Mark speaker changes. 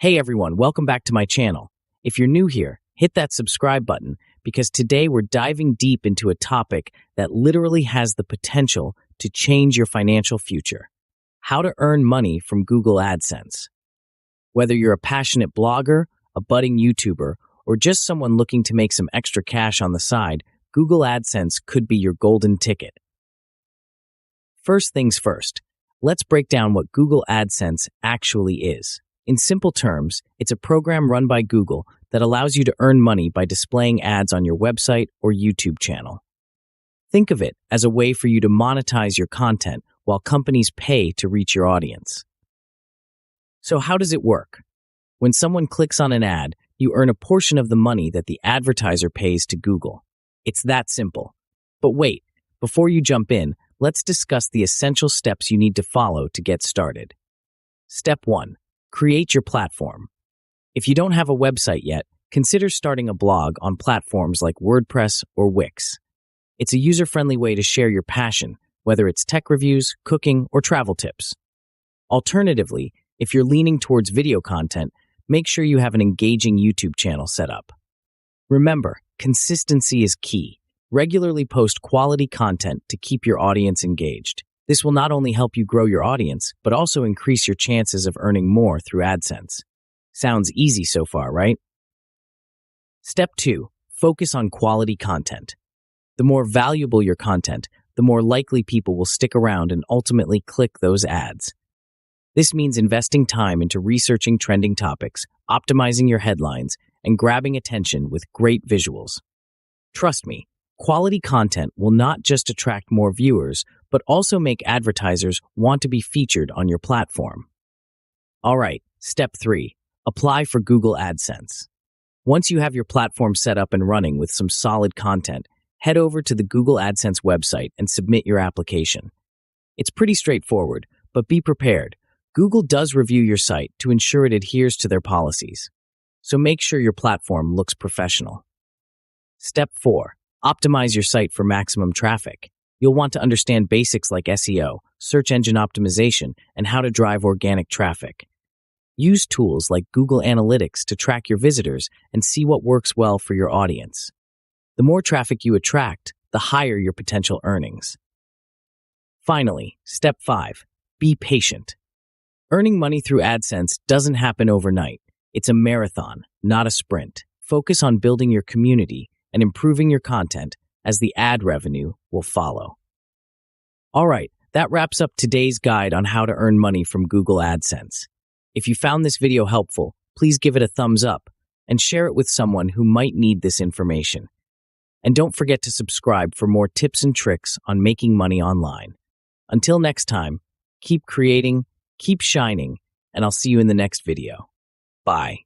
Speaker 1: Hey everyone, welcome back to my channel. If you're new here, hit that subscribe button because today we're diving deep into a topic that literally has the potential to change your financial future. How to earn money from Google AdSense. Whether you're a passionate blogger, a budding YouTuber, or just someone looking to make some extra cash on the side, Google AdSense could be your golden ticket. First things first, let's break down what Google AdSense actually is. In simple terms, it's a program run by Google that allows you to earn money by displaying ads on your website or YouTube channel. Think of it as a way for you to monetize your content while companies pay to reach your audience. So how does it work? When someone clicks on an ad, you earn a portion of the money that the advertiser pays to Google. It's that simple. But wait, before you jump in, let's discuss the essential steps you need to follow to get started. Step 1. Create your platform. If you don't have a website yet, consider starting a blog on platforms like WordPress or Wix. It's a user-friendly way to share your passion, whether it's tech reviews, cooking, or travel tips. Alternatively, if you're leaning towards video content, make sure you have an engaging YouTube channel set up. Remember, consistency is key. Regularly post quality content to keep your audience engaged. This will not only help you grow your audience, but also increase your chances of earning more through AdSense. Sounds easy so far, right? Step 2. Focus on quality content. The more valuable your content, the more likely people will stick around and ultimately click those ads. This means investing time into researching trending topics, optimizing your headlines, and grabbing attention with great visuals. Trust me, quality content will not just attract more viewers, but also make advertisers want to be featured on your platform. All right, step 3. Apply for Google AdSense. Once you have your platform set up and running with some solid content, head over to the Google AdSense website and submit your application. It's pretty straightforward, but be prepared. Google does review your site to ensure it adheres to their policies. So make sure your platform looks professional. Step 4. Optimize your site for maximum traffic. You'll want to understand basics like SEO, search engine optimization, and how to drive organic traffic. Use tools like Google Analytics to track your visitors and see what works well for your audience. The more traffic you attract, the higher your potential earnings. Finally, step 5. Be patient. Earning money through AdSense doesn't happen overnight. It's a marathon, not a sprint. Focus on building your community and improving your content, as the ad revenue will follow. All right, that wraps up today's guide on how to earn money from Google AdSense. If you found this video helpful, please give it a thumbs up and share it with someone who might need this information. And don't forget to subscribe for more tips and tricks on making money online. Until next time, keep creating, keep shining, and I'll see you in the next video. Bye.